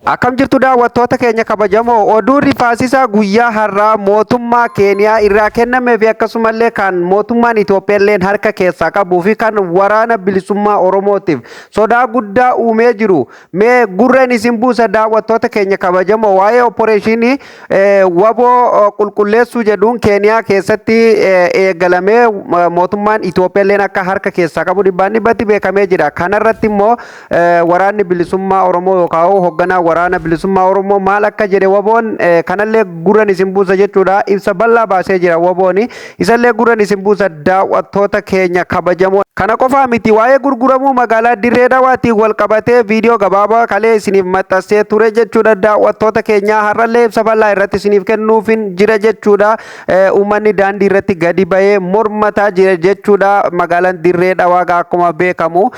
Akkam jirtu daawwattoota keenya kabajamoo oduun rifaasisaa guyyaa har'aa mootummaa Keeniyaa irraa kennamee fi akkasumallee kan mootummaan Itoophiyaallee harka keessaa qabuu fi kan waraana bilisummaa Oromootiif sodaa guddaa uumee jiru. Mee gurreen isin buusa daawwattoota keenya kabajamoo waa'ee opereeshinii waboo qulqulleessuu jedhuun Keeniyaa keessatti eegalamee mootummaan Itoophiyaallee akka harka keessaa qabu dhibbatti beekamee jira. Kanarratti immoo waraanni bilisummaa Oromoo yookaan hoogganaa waraana bilisummaa Oromoo maal akka jedhe waboon kanallee gurreen isin buusa jechuudha. Ibsa bal'aa baasee jira wabooni. Isallee gurreen isin buusa daawwattoota keenya kabajamoo. Kana qofaa miti waa'ee gurguramuu magaalaa Dirree Dhawaatiin wal qabatee viidiyoo gabaabaa kalee isiniif maxxansee ture jechuudha. Daawwattoota keenya har'allee ibsa bal'aa irratti isiniif kennuufin jira jechuudha. Uummanni daandii irratti gadi bahee mormataa jira jechuudha. Magaalaan Dirree Dhawaa akkuma beekamu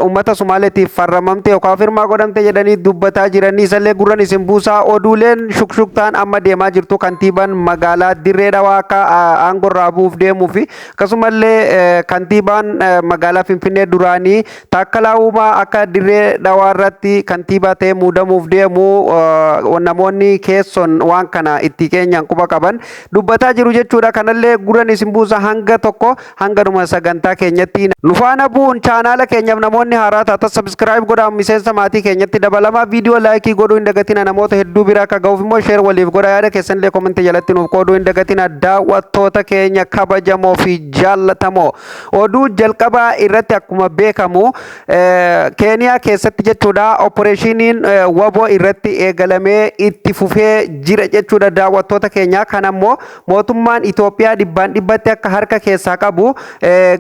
uummata Somaaleetiif farramamte yookaan firmaa godhamte jedhanii dubbataa jiranii isallee gurreen isin buusaa. Oduuleen shukshuktaan amma deemaa jirtu kantiibaan magaalaa Dirree Dhawaa akka aangorraa buuf deemuu fi akkasumallee kantiibaan magaalaa Finfinnee duraanii Taakkalaa Uumaa akka Dirree Dhawaa irratti kantiibaa ta'ee muudamuuf deemu namoonni keessoon waan kana itti keenyan quba qaban dubbataa jiru jechuudha. Kanallee gurreen isin buusa hanga tokko hanganuma sagantaa keenyatti nu faana bu'uun chaanaala keenyaaf namoonni haaraa taatan sabskiraayib godhaa miseensa maatii keenyatti dabalamaa viidiyoo laayikii godhuu hin dagatina namoota hedduu bira akka ga'uuf immoo sheer waliif godhaa yaada keessanillee komentii jalatti nuuf qooduu hin dagatina daawwattoota keenya kabajamoo fi jaallatamoo. Oduu jalqabaa irratti akkuma beekamu Keeniyaa keessatti jechuudha opereeshiniin waboo irratti eegalamee itti fufee jira jechuudha daawwattoota keenya. Kanammoo mootummaan Itoophiyaa dhibbatti akka harka keessaa qabu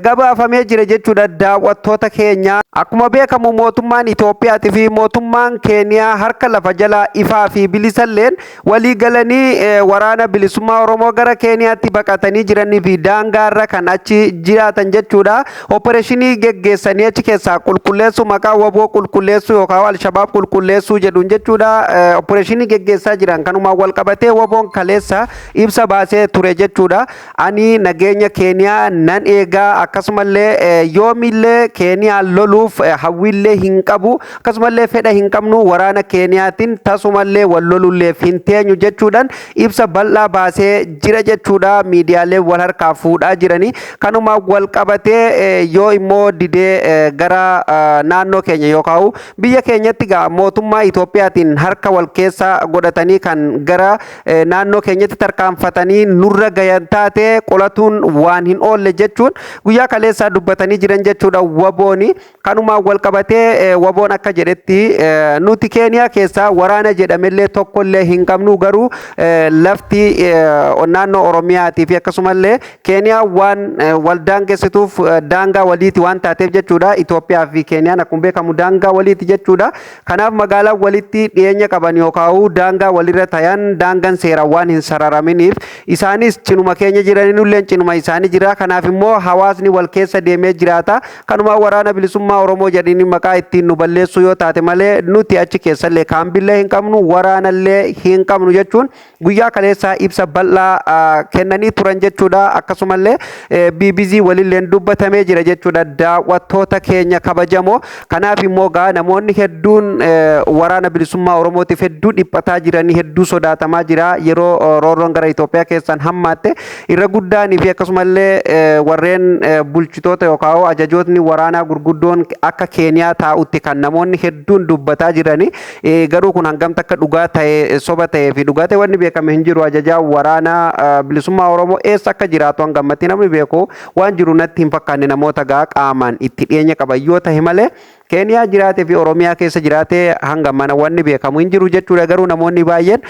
gabaafamee jira jechuudha daawwattoota keenya. Akkuma beekamu mootummaan Itoophiyaatii fi mootummaan Keeniyaa harka lafa jalaa ifaa fi bilisalleen walii galanii waraana bilisummaa Oromoo gara Keeniyaatti baqatanii jiranii fi daangaarra kan achi jiraatan jechuudha. Opereeshinii geggeessanii achi keessaa qulqulleessuu maqaa waboo qulqulleessuu yookaan Alshabaab qulqulleessuu jedhuun jechuudha. Opereeshinii geggeessaa jiran kanumaan wal qabatee waboon kaleessa ibsa baasee ture jechuudha. Ani nageenya Keeniyaa nan eegaa akkasumallee yoomillee Keeniyaa loluuf hawwiillee hin qabu akkasumallee fedha hin qabnu waraana Keeniyaatiin tasumallee wal lolulleef hin teenyu jechuudhaan ibsa bal'aa baasee jira jechuudha. Miidiyaalee wal harkaa fuudhaa jiranii kanumaan wal qabatee yoo immoo didee gara naannoo keenya yookaan biyya keenyatti mootummaa Itoophiyaatiin harka wal keessa godhatanii kan gara naannoo keenyatti tarkaanfatanii nurra gayan taate qolatuun waan hin oolle jechuun guyyaa kaleessaa dubbatanii jiran jechuudha wabooni. Kanumaan wal qabatee waboon akka jedhetti nuti Keeniyaa keessaa waraana jedhamellee tokkollee hin qabnu garuu lafti naannoo Oromiyaatii fi akkasumallee Keeniyaa waan wal daangessituuf daangaa waliiti waan taateef jechuudha. Itoophiyaa fi Keeniyaan akkuma beekamu daangaa waliiti jechuudha. Kanaaf magaalaa walitti dhiyeenya qaban yookaan daangaa walirra tayan daangaan seeraan waan hin sararaminiif isaanis cinuma keenya jiranillee cinuma isaanii jira. Kanaaf immoo hawaasni wal keessa deemee jiraata. Kanuma waraana bilisummaa Oromoo jedhanii maqaa ittiin nu balleessuu yoo taate malee nuti achi keessallee kaambillee hin qabnu waraanallee hin qabnu jechuun guyyaa kaleessaa ibsa bal'aa kennanii turan jechuudha. Akkasumallee BBC walilleen dubbatamee jira jechuudha daawwattoota keenya kabajamoo. Kanaaf immoo namoonni hedduun waraana bilisummaa Oromootiif hedduu dhiphataa jiranii hedduu sodaatamaa jira. Yeroo roorroon gara Itoophiyaa keessaan hammaatte irra guddaanii fi akkasumallee warreen bulchitoota yookaan ajajootni waraanaa gurguddoon akka Keeniyaa taa'utti kan namoonni hedduun dubbataa jiranii garuu kun hangamta akka dhugaa ta'e soba ta'ee fi dhugaa ta'e wanni beekame hin jiru. Ajajaa waraanaa bilisummaa Oromoo eessa akka jiraatu hangammatti namni beeku waan jiru natti hin fakkaanne namoota qaamaan itti dhiyeenya qaban yoo ta'e malee Keeniyaa jiraatee fi Oromiyaa keessa jiraatee hanga mana wanni beekamu hin jiru jechuudha. Garuu namoonni baay'een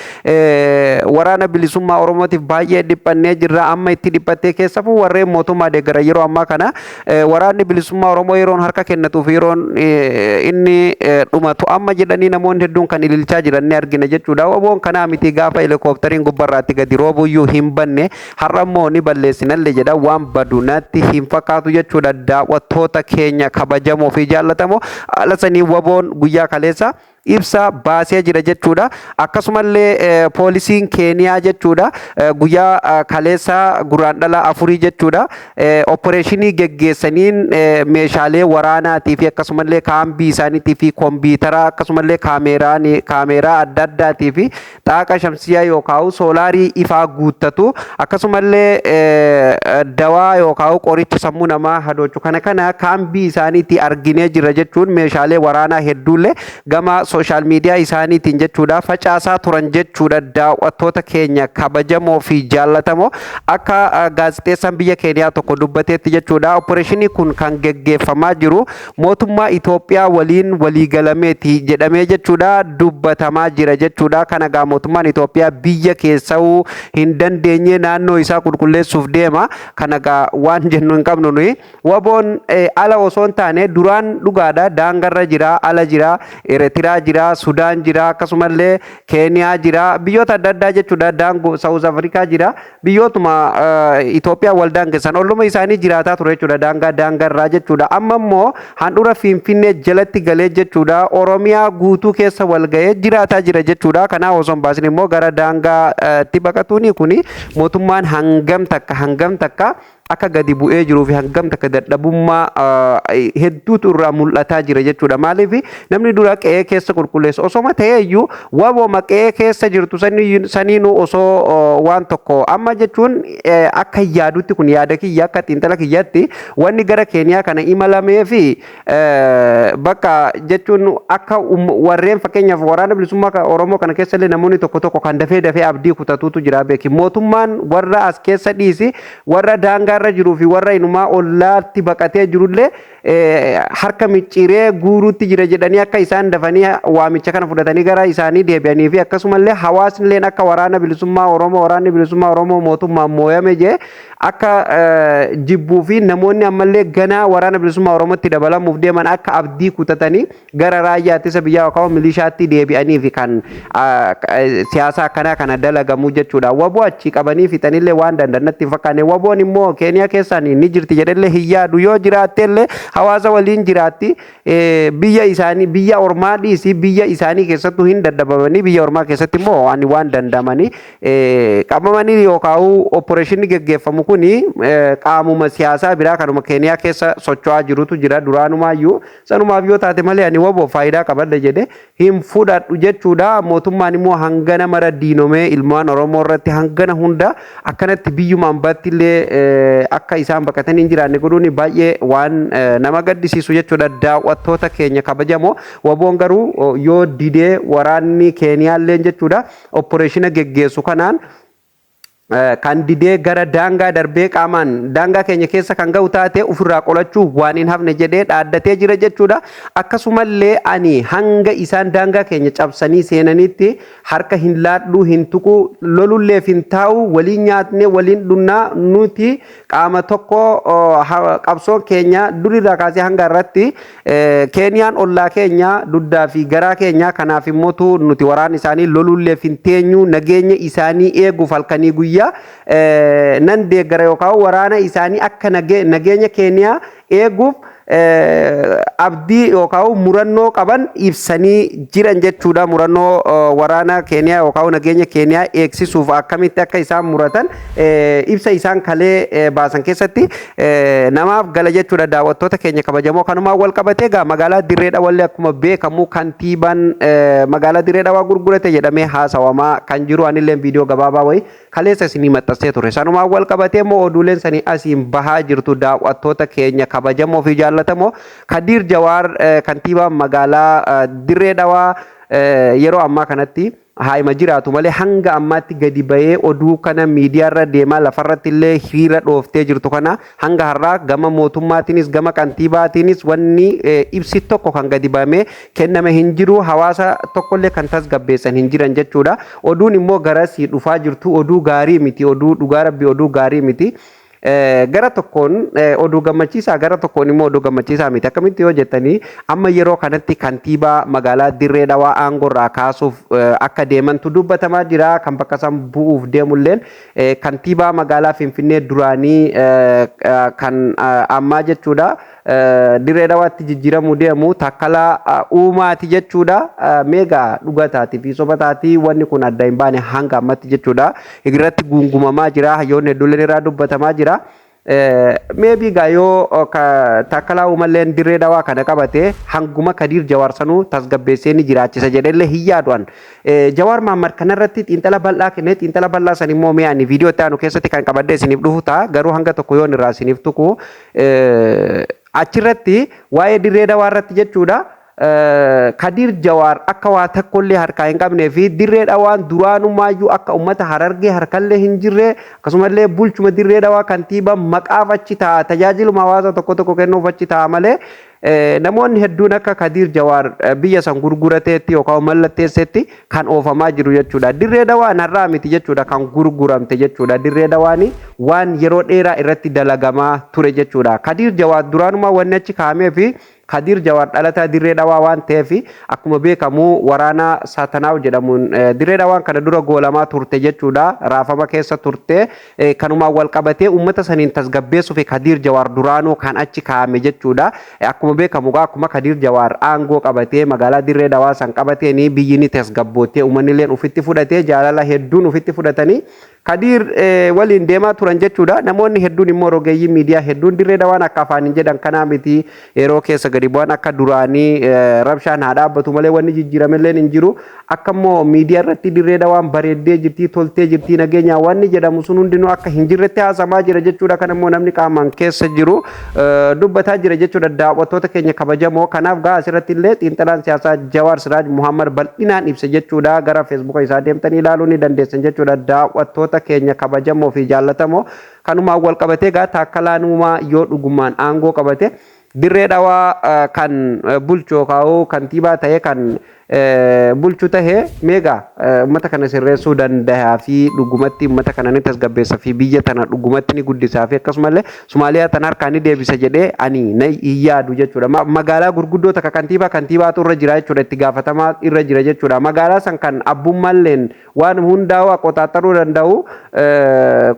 waraana bilisummaa Oromootiif baay'ee dhiphannee jirra. Amma itti dhiphattee keessafuu warreen mootummaa deeggara yeroo ammaa kana waraanni bilisummaa Oromoo yeroon harka kennatuuf yeroon inni dhumatu amma jedhanii namoonni hedduun kan ililchaa jiran ni argina jechuudha. Waboon kanaa miti gaafa helikooftariin gubbarraatti gadi roobuyyuu hin banne har'a immoo ni balleessinallee jedha waan badu natti hin fakkaatu jechuudha. Daawwattoota keenya kabajamoo fi jaallatamoo alasanii waboon guyyaa kaleessa ibsa baasee jira jechuudha. Akkasumallee poolisiin Keeniyaa jechuudha guyyaa kaleessa guraandhala afurii jechuudha opereeshinii geggeessaniin meeshaalee waraanaatii fi akkasumallee kaambii isaaniitii fi kompiitara akkasumallee kaameeraa adda addaatii fi xaaqa shamsiyaa yookaan soolaarii ifaa guuttatu akkasumallee dawaa yookaan qoricha sammuu namaa hadoochu kana kaambii isaaniitii arginee jira jechuun meeshaalee waraanaa hedduullee gama sooshaal miidiyaa isaaniitiin jechuudha facaasaa turan jechuudha. Daawwattoota keenya kabajamoo fi jaallatamoo akka gaazexeessaan biyya Keeniyaa tokko dubbateetti jechuudha opereeshinii kun kan geggeeffamaa jiru mootummaa Itoophiyaa waliin waliigalameeti jedhamee jechuudha dubbatamaa jira jechuudha. Kana gaa mootummaan Itoophiyaa biyya keessa'uu hin dandeenye naannoo isaa qulqulleessuuf deema. Kana gaa waan jennu hin qabnu nuyi waboon ala osoo hin taane duraan dhugaadha daangarra jira ala jira Eertiraa jira Sudaan jira akkasumallee Keeniyaa jira biyyoota adda addaa jechuudha daangoo Saawuz Afrikaa jira biyyootuma Itoophiyaa wal daangessan olluma isaanii jiraataa ture jechuudha daangarraa jechuudha. Amma immoo handhuura Finfinnee jalatti galee jechuudha Oromiyaa guutuu keessa wal ga'ee jiraataa jira jechuudha. Kanaaf osoo hin baasin immoo gara daangaatti baqatuuni kuni mootummaan hangam takka akka gadi bu'ee jiruu fi hangam takka dadhabummaa hedduutu irraa mul'ataa jira jechuudha. Maaliif namni dura qe'ee keessa qulqulleessu osoma ta'ee iyyuu wabooma qe'ee keessa jirtu saniinuu osoo waan tokko amma jechuun akka yaadutti kun yaada kiyya akka xiinxala kiyyaatti wanni gara Keeniyaa kana imalamee fi bakka jechuun akka warreen fakkeenyaaf waraana bilisummaa Oromoo kana keessa illee namoonni tokko kan dafee abdii kutatuutu jira beeki. Mootummaan warra as keessa dhiisi warra daangaa irra jiruu fi warra inumaa ollaatti baqatee jirullee harka micciiree guuruutti jira jedhanii akka isaan dafanii waamicha kana fudhatanii gara isaanii deebi'anii fi akkasumallee hawaasnillee akka waraanni bilisummaa Oromoo mootummaan mooyame jee akka jibbuu fi namoonni ammallee ganaa waraana bilisummaa Oromootti dabalamuuf deeman akka abdii kutatanii gara raayyaa ittisa biyyaa yookaan milishaatti deebi'anii fi kan siyaasa akkanaa kana dalagamu jechuudha. Waboo achi qabanii fixanillee waan danda'anitti fakkaanne waboon immoo Keeniyaa keessaan ni jirti jedhallee hin yaadu yoo jiraattellee hawaasa waliin jiraatti biyya isaanii biyya ormaa dhiisi biyya isaanii keessattuu hin daddabamanii biyya ormaa keessatti immoo waan dandamanii qabamanii yookaan opereeshinii geggeeffamu kuni qaamuma siyaasaa biraa kanuma Keeniyaa keessa socho'aa jirutu jira duraanumayyuu sanumaaf yoo taate malee ani waboo faayidaa qabadha jedhe hin fudhadhu jechuudha. Mootummaan immoo hangana mara diinomee ilmaan Oromoo irratti hangana hunda akkanatti biyyumaan battillee akka isaan baqatanii hin jiraanne godhuun baay'ee waan nama gaddisiisu jechuudha. Daawwattoota keenya kabajamoo waboon garuu yoo didee waraanni Keeniyaallee jechuudha opereeshina geggeessu kanaan kan didee gara daangaa darbee qaamaan daangaa keenya keessa kan ga'u taate ofirraa qolachuu waan hin hafne jedhee dhaaddatee jira jechuudha. Akkasumallee ani hanga isaan daangaa keenya cabsanii seenanitti harka hin laadhuu hin tuqu lolulleef hin taa'u waliin nyaatne waliin dhunnaa nuti qaama tokko qabsoon keenya durirraa kaasee hanga irratti Keeniyaan ollaa keenya duddaa fi garaa keenya kanaaf immoo nuti waraan isaanii lolulleef hin teenyu nageenya isaanii eeguuf halkanii guyyaa nan deeggara yookaan waraana isaanii akka nageenya Keeniyaa eeguuf abdii yookaan murannoo qaban ibsanii jiran jechuudha. Murannoo waraana Keeniyaa yookaan nageenya Keeniyaa eegsisuuf akkamitti akka isaan muratan ibsa isaan kalee baasan keessatti namaaf gala jechuudha. Daawwattoota keenya kabajamoo kanumaa wal qabatee gaa magaalaa Dirree Dhawaallee akkuma beekamu kantiibaan magaalaa Dirree Dhawaa gurgurate jedhamee haasawamaa kan jiru anillee viidiyoo gabaabaa wayii kaleessa isinii maxxansee ture. Sanumaa wal qabatee immoo oduuleen sanii asiin bahaa jirtu daawwattoota keenya kabajamoo fi jaallatamoo Kadir Jawaar kantiibaa magaalaa Dirree Dhawaa yeroo ammaa kanatti haima jiraatu malee hanga ammaatti gadi ba'ee oduu kana miidiyaarra deemaa lafarratti illee hiriira dhooftee jirtu kana hanga har'aa gama mootummaatiinis gama kantiibaatiinis wanni ibsi tokko kan gadi ba'amee kenname hin jiru hawaasa tokkollee kan tasgabbeessan hin jiran jechuudha. Oduun immoo garasii dhufaa jirtu oduu gaarii miti oduu dhugaa rabbii oduu gaarii miti. Gara tokkoon oduu gammachiisaa gara tokkoon immoo oduu gammachiisaa miti akkamitti yoo jettanii amma yeroo kanatti kantiibaa magaalaa Dirree Dhawaa aangorraa kaasuuf akka deemantu dubbatamaa jira. Kan bakka isaan bu'uuf deemulleen kantiibaa magaalaa Finfinnee duraanii kan ammaa jechuudha dirree dhawaatti jijjiiramuu deemu takkalaa uumaati jechuudha. Meegaa dhugataati fi sobataati wanni kun adda hin baane hanga ammatti jechuudha. Irratti gungumamaa jira. Hayyoonni hedduuleen irraa dubbatamaa jira. Maybe gaayoo takkalaa uumalleen dirree dhawaa kana qabate hanguma Kadir Jawaar sanuu tasgabbeessee ni jiraachisa jedhellee hin yaadu'an. Jawaar Mahammad kanarratti xiinxala bal'aa kennee xiinxala bal'aa san immoo mi'aani viidiyoo itti aanu keessatti kan qabadde isiniif dhufu ta'a. Garuu hanga tokko yoon irraa isiniif tuqu achirratti waa'ee dirree dhawaa irratti jechuudha. Kadir Jawaar akka waa takkollee harkaa hin qabnee fi dirree dhawaan duraanummaayyuu akka uummata Harargee harkallee hin jirre akkasumallee bulchuma dirree dhawaa kantiibaa maqaaf achi ta'a tajaajiluma hawaasa tokko tokko kennuuf achi ta'a malee namoonni hedduun akka Kadir Jawaar biyya san gurgurateetti yookaan mallatteessetti kan oofamaa jiru jechuudha. Dirree dhawaan har'aa miti jechuudha kan gurguramte jechuudha. Dirree dhawaani waan yeroo dheeraa irratti dalagamaa ture jechuudha. Kadir Jawaar duraanumaa wanni achi kaa'amee fi Kadir Jawaar dhalataa dirree dhawaa waan ta'eef akkuma beekamu waraana Saatanaa'u jedhamuun dirree dhawaan kana dura goolamaa turte jechuudha. Raafama keessa turte kanumaan wal qabatee uummata saniin tasgabbeessuuf Kadir Jawaar duraanuu kan achi kaa'ame jechuudha. Akkuma beekamu akkuma Kadir Jawaar aangoo qabatee magaalaa dirree dhawaa san qabateeni biyyi ni tasgabbootee uummanni illee ofitti fudhatee jaalala hedduun ofitti fudhatanii Kadir waliin deemaa turan jechuudha. Namoonni hedduun immoo rogeeyyii miidiyaa hedduun dirree dhawaan akka afaaniin jedhan kanaa miti yeroo keessa gadi bu'an akka duraanii rabshaan haa dhaabbatu malee wanni jijjiiramellee hin jiru. Akka immoo miidiyaa irratti dirree dhawaan bareeddee jirti toltee jirti nageenya wanni jedhamu sun hundinuu akka hin jirretti haasamaa jira jechuudha. Kan immoo namni qaamaan keessa jiru dubbataa jira jechuudha. Daawwattoota keenya kabajamoo kanaaf gaa asirratti illee xiinxalaan siyaasaa Jawaar Siraaj Muhammad bal'inaan ibse jechuudha. Gara feesbuuka isaa deemtanii ilaaluu ni dandeessan jechuudha. Daawwattoota keenya kabajamoo fi jaallatamoo kanumaan wal qabatee gaa takkalaanumaa yoo dhugumaan aangoo qabate dirree dhawaa kan bulchoo kaa'u kantiibaa ta'ee kan bulchu tahee meegaa uummata kana sirreessuu danda'a fi dhugumatti uummata kana ni tasgabbeessa fi biyya tana dhugumatti ni guddisaa fi akkasumallee Somaaliyaa tana harkaan ni deebisa jedhee ani na yaadu jechuudha. Magaalaa gurguddoota kantiibaatu irra jira jechuudha. Itti gaafatamaa irra jira jechuudha. Magaalaa san kan abbummalleen waan hundaa'u aqooxaaxaruu danda'u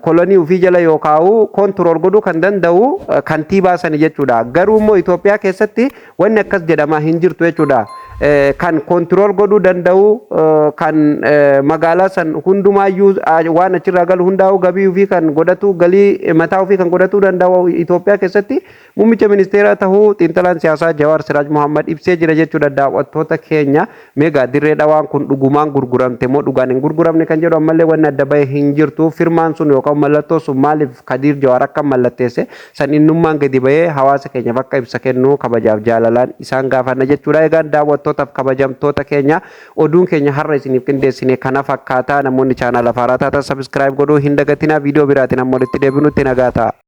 kolonii ofii jala yookaan kontirool godhuu kan danda'u kantiibaa sani jechuudha. Garuu immoo Itoophiyaa keessatti wanni akkas jedhamaa hin jirtu jechuudha. Kan kontirool godhuu danda'u kan magaalaa san hundumaayyuu waan achirraa galu hundaa'u gabii ofii kan godhatu galii mataa ofii kan godhatu danda'u Itoophiyaa keessatti muummicha ministeeraa ta'uu xiinxalaan siyaasaa Jawaar Siraaj Muhammad ibsee jira jechuudha. Daawwattoota keenya meegaa dirree dhawaan kun dhugumaan gurguramte moo dhugaan hin gurguramne kan jedhu ammallee wanni adda bahee hin jirtu. Firmaan sun yookaan mallattoo sun maaliif Kadir Jawaar akka mallatteesse san innummaan gadi bahee hawaasa keenyaaf akka ibsa kennu kabajaaf jaalalaan isaan gaafanna jechuudha. Egaan daawwattootaaf kabajamtoota keenya oduun keenya har'a isiniif qindeessine kana fakkaata. Namoonni chaanaala haaraa taatan subscribe godhuu hin dagatinaa. Viidiyoo biraatiin ammoo walitti deebinutti nagaa ta'a.